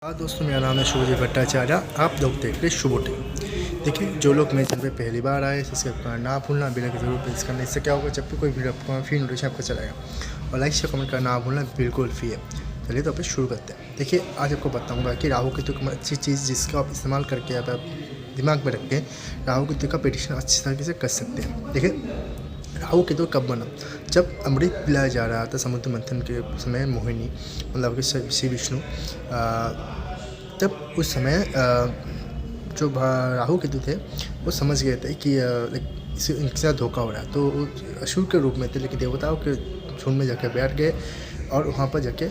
हाँ दोस्तों, मेरा नाम है शुभजीत भट्टाचार्य। आप लोग देख रहे शुभोटी। देखिए, जो लोग मेरे चैनल पे पहली बार आए सब्सक्राइब करना ना भूलना, बिना की जरूर प्रेस करना। इससे क्या होगा, जब भी कोई वीडियो आपको फ्री नोटिफिकेशन आपको चलाएगा। और लाइक शेयर कमेंट करना ना भूलना, बिल्कुल फ्री है। चलिए तो आप शुरू करते हैं। देखिए, आज आपको बताऊँगा कि राहु केतु की अच्छी चीज़ जिसका आप इस्तेमाल करके आप दिमाग में रख के राहु केतु का प्रेडिक्शन अच्छी तरीके से कर सकते हैं। देखिए, राहु केतु कब बना? जब अमृत पिलाया जा रहा था समुद्र मंथन के समय मोहिनी मतलब कि श्री विष्णु, तब उस समय जो राहु केतु थे वो समझ गए थे कि इनके साथ धोखा हो रहा है। तो वो असुर के रूप में थे, लेकिन देवताओं के झुंड में जाकर बैठ गए और वहाँ पर जाके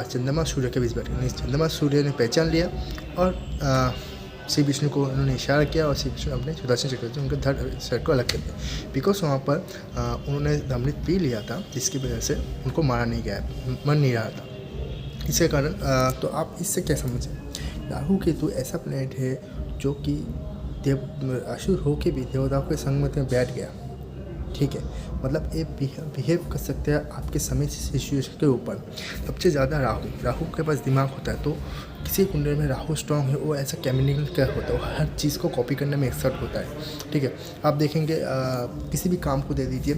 चंद्रमा सूर्य के बीच बैठ गए। चंद्रमा सूर्य ने पहचान लिया और श्री विष्णु को उन्होंने इशारा किया और श्री विष्णु अपने सुदर्शन चक्र से उनके धड़ सर को अलग कर दिया। बिकॉज वहाँ पर उन्होंने अमृत पी लिया था, जिसकी वजह से उनको मारा नहीं गया, मर नहीं रहा था। इसके कारण तो आप इससे क्या समझें, राहु केतु ऐसा प्लैनेट है जो कि असुर होके भी देवताओं के संग में बैठ गया। ठीक है, मतलब ये बिहेव कर सकते हैं आपके समय सिचुएशन के ऊपर। सबसे ज़्यादा राहु के पास दिमाग होता है। तो किसी कुंडली में राहु स्ट्रांग है, वो ऐसा कैमिकल क्या होता है, वो हर चीज़ को कॉपी करने में एक्सपर्ट होता है। ठीक है, आप देखेंगे किसी भी काम को दे दीजिए,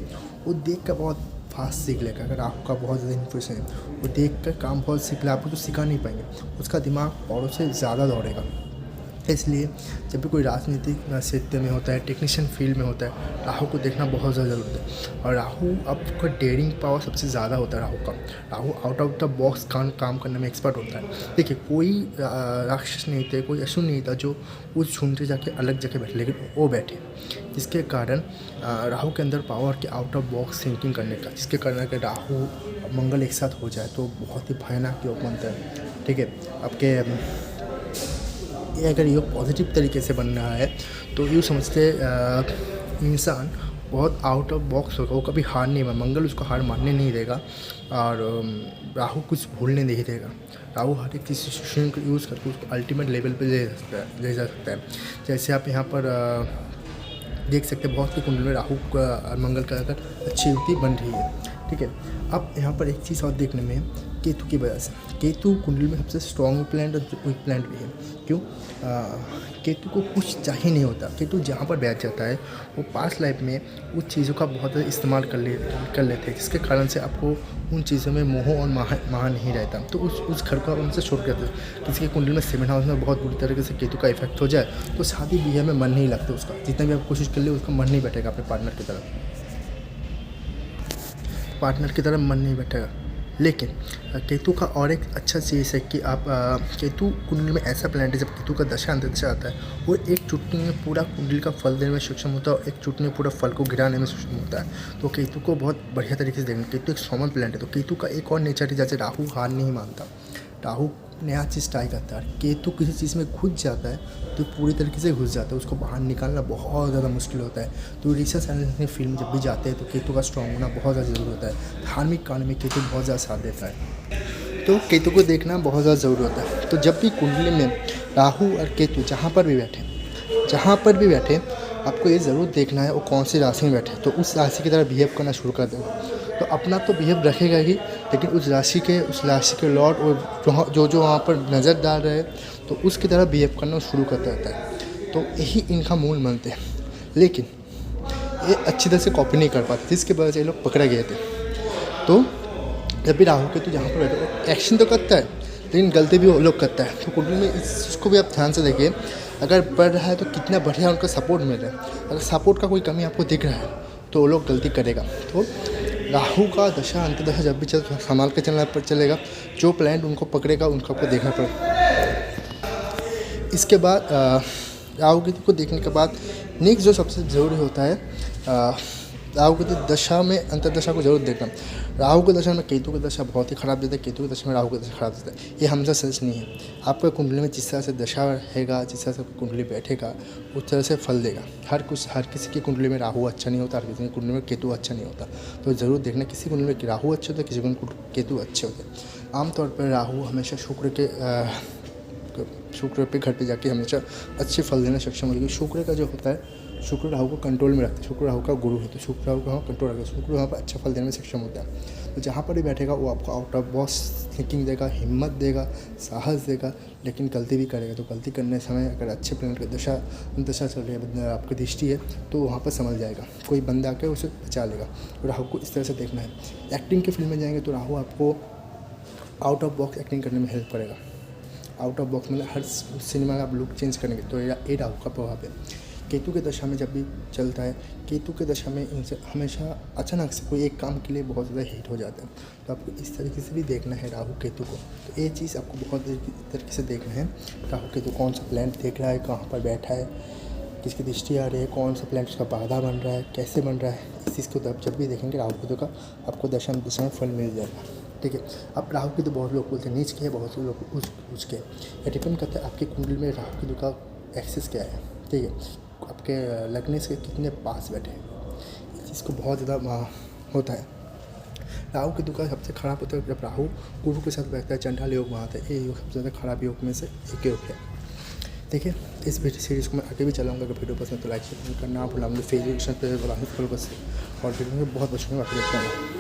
वो देख कर बहुत फास्ट सीख लेगा। अगर आपका बहुत ज़्यादा इन्फ्लुएंस है, वो देख कर काम बहुत सीख ले, आपको तो सिखा नहीं पाएंगे, उसका दिमाग औरों से ज़्यादा दौड़ेगा। इसलिए जब भी कोई राजनीतिक क्षेत्र में होता है, टेक्नीशियन फील्ड में होता है, राहु को देखना बहुत ज़्यादा ज़रूरत है। और राहु आपका डेयरिंग पावर सबसे ज़्यादा होता है राहु का। Rahu out of the box काम करने में एक्सपर्ट होता है। देखिए, कोई राक्षस नहीं थे, कोई असुर नहीं था जो उस झुंड से जाके अलग जगह बैठे, लेकिन वो बैठे, जिसके कारण राहु के अंदर पावर के आउट ऑफ बॉक्स थिंकिंग करने का, जिसके कारण अगर राहु मंगल एक साथ हो जाए तो बहुत ही भयानक योग बनता है। ठीक है, आपके ये अगर योग पॉजिटिव तरीके से बन रहा है तो यूँ समझते इंसान बहुत आउट ऑफ बॉक्स होगा, वो कभी हार नहीं माने, मंगल उसको हार मानने नहीं देगा और राहु कुछ भूलने नहीं देगा। राहु हर एक सिचुएशन को यूज़ करके उसको अल्टीमेट लेवल पे ले जा सकता है। जैसे आप यहाँ पर देख सकते हैं, बहुत सी कुंडली में राहु का मंगल का अगर अच्छी युति बन रही है। ठीक है, अब यहाँ पर एक चीज़ और देखने में केतु की वजह से, केतु कुंडली में सबसे स्ट्रॉन्ग प्लैनेट और वीक प्लैनेट भी है। क्यों? केतु को कुछ चाहिए नहीं होता। केतु जहाँ पर बैठ जाता है वो पास्ट लाइफ में उस चीज़ों का बहुत ज़्यादा इस्तेमाल कर लेते हैं, जिसके कारण से आपको उन चीज़ों में मोह और माह नहीं रहता। तो उस घर को आप उनसे छोड़ के आते। किसी के कुंडली में 7th हाउस में बहुत बुरी तरीके से केतु का इफेक्ट हो जाए तो शादी ब्याह में मन नहीं लगता उसका, जितना भी आप कोशिश कर ले उसका मन नहीं बैठेगा, अपने पार्टनर की तरफ मन नहीं बैठेगा। लेकिन केतु का और एक अच्छा चीज़ है कि आप केतु कुंडली में ऐसा प्लैनेट है, जब केतु का दशा अंतर्दशा आता है वो एक चुटकी में पूरा कुंडली का फल देने में सक्षम होता है और एक चुटकी में पूरा फल को गिराने में सक्षम होता है। तो केतु को बहुत बढ़िया तरीके से देखना। केतु एक सॉमन प्लैनेट है। तो केतु का एक और नेचर है, जैसे राहु हार नहीं मानता, राहु नया चीज़ ट्राई करता है। केतु किसी चीज़ में घुस जाता है तो पूरी तरीके से घुस जाता है, उसको बाहर निकालना बहुत ज़्यादा मुश्किल होता है। तो रिसर्च एनालिसिस फील्ड में जब भी जाते हैं तो केतु का स्ट्रॉन्ग होना बहुत ज़्यादा ज़रूरी होता है। धार्मिक कांड में केतु बहुत ज़्यादा साथ देता है, तो केतु को देखना बहुत ज़्यादा ज़रूरी होता है। तो जब भी कुंडली में राहु और केतु जहाँ पर भी बैठे आपको ये ज़रूर देखना है वो कौन सी राशि में बैठे, तो उस राशि की तरह बिहेव करना शुरू कर देगा। तो अपना तो बिहेव रखेगा ही, लेकिन उस राशि के लॉर्ड और जो वहाँ पर नज़र डाल रहे हैं तो उसकी तरह बिहेव करना शुरू करता रहता है। तो यही इनका मूल मंत्र है, लेकिन ये अच्छी तरह से कॉपी नहीं कर पाते, जिसकी वजह से ये लोग पकड़े गए थे। तो जब भी राहु केतु जहाँ पर बैठे एक्शन तो करता है, लेकिन गलती भी वो लोग करता है। तो कुंडली में इसको भी आप ध्यान से देखिए, अगर बढ़ रहा है तो कितना बढ़िया उनका सपोर्ट मिल रहा है। अगर सपोर्ट का कोई कमी आपको दिख रहा है तो वो लोग गलती करेगा। तो राहु का दशा अंतर्दशा जब भी संभाल के चलेगा, जो प्लैनेट उनको पकड़ेगा उनको आपको देखना पड़ेगा। इसके बाद राहु केतु को देखने के बाद नेक्स्ट जो सबसे ज़रूरी होता है, राहु केतु दशा में अंतर्दशा को जरूर देखना। राहु की दशा में केतु की दशा बहुत ही खराब देता है, केतु की दशा में राहु की दशा खराब देता है। ये हमेशा सच नहीं है। आपका कुंडली में जिस तरह से दशा रहेगा, जिस तरह से कुंडली बैठेगा उस तरह से फल देगा। हर किसी की कुंडली में राहु अच्छा नहीं होता, हर किसी की कुंडली में केतु अच्छा नहीं होता। तो ज़रूर देखना, किसी कुंडली में राहु अच्छे होते हैं, किसी कुंडली में केतु अच्छे होते हैं। आमतौर पर राहु हमेशा शुक्र पे घर पे जाके हमेशा अच्छे फल देना सक्षम होगी। शुक्र का जो होता है शुक्र राहु को कंट्रोल में रखते हैं, शुक्र राहु का गुरु है, तो शुक्र राहु को वहाँ कंट्रोल रखते हैं, शुक्र वहाँ पर अच्छा फल देने में सक्षम होता है। तो जहाँ पर भी बैठेगा वो आपको आउट ऑफ बॉक्स थिंकिंग देगा, हिम्मत देगा, साहस देगा, लेकिन गलती भी करेगा। तो गलती करने समय अगर अच्छे प्लेनेट की दशा चल रही है, आपकी दृष्टि है, तो वहाँ पर संभल जाएगा, कोई बंदा आकर उसे बचा लेगा। राहु को इस तरह से देखना है। एक्टिंग की फील्ड में जाएंगे तो राहु आपको आउट ऑफ बॉक्स एक्टिंग करने में हेल्प करेगा। आउट ऑफ बॉक्स मतलब हर सिनेमा में आप लुक चेंज करेंगे, तो ये राहु का प्रभाव है। केतु के दशा में जब भी चलता है, केतु के दशा में इनसे हमेशा अचानक से कोई एक काम के लिए बहुत ज़्यादा हिट हो जाता है। तो आपको इस तरीके से भी देखना है राहु केतु को। तो ये चीज़ आपको बहुत तरीके से देखना है। राहु केतु कौन सा प्लैनेट देख रहा है, कहाँ पर बैठा है, किसकी दृष्टि आ रही है, कौन सा प्लैनेट उसका बाधा बन रहा है, कैसे बन रहा है, इस चीज़ को जब भी देखेंगे राहु केतु का आपको दशा में फल मिल जाएगा। ठीक है। अब राहु केतु बहुत लोग बोलते हैं नीच के है, बहुत से लोग उच के। ये डिपेंड करता है आपके कुंडली में राहु केतु का एक्सेस क्या है। ठीक है, आपके लगने से कितने पास बैठे हैं, इस चीज़ को बहुत ज़्यादा होता है। राहु केतु का सबसे खराब होता है जब राहु गुरु के साथ बैठता है, चंडाल योग बनाता है। ये योग सबसे ज़्यादा खराब योग में से एक योग है। देखिए, इस वीडियो सीरीज़ को मैं आगे भी चलाऊंगा। अगर वीडियो पसंद तो लाइक शेयर करना ना भूलना। मुझे फेसबुक पर फॉलो कर और वीडियो में बहुत अच्छा देखता हूँ।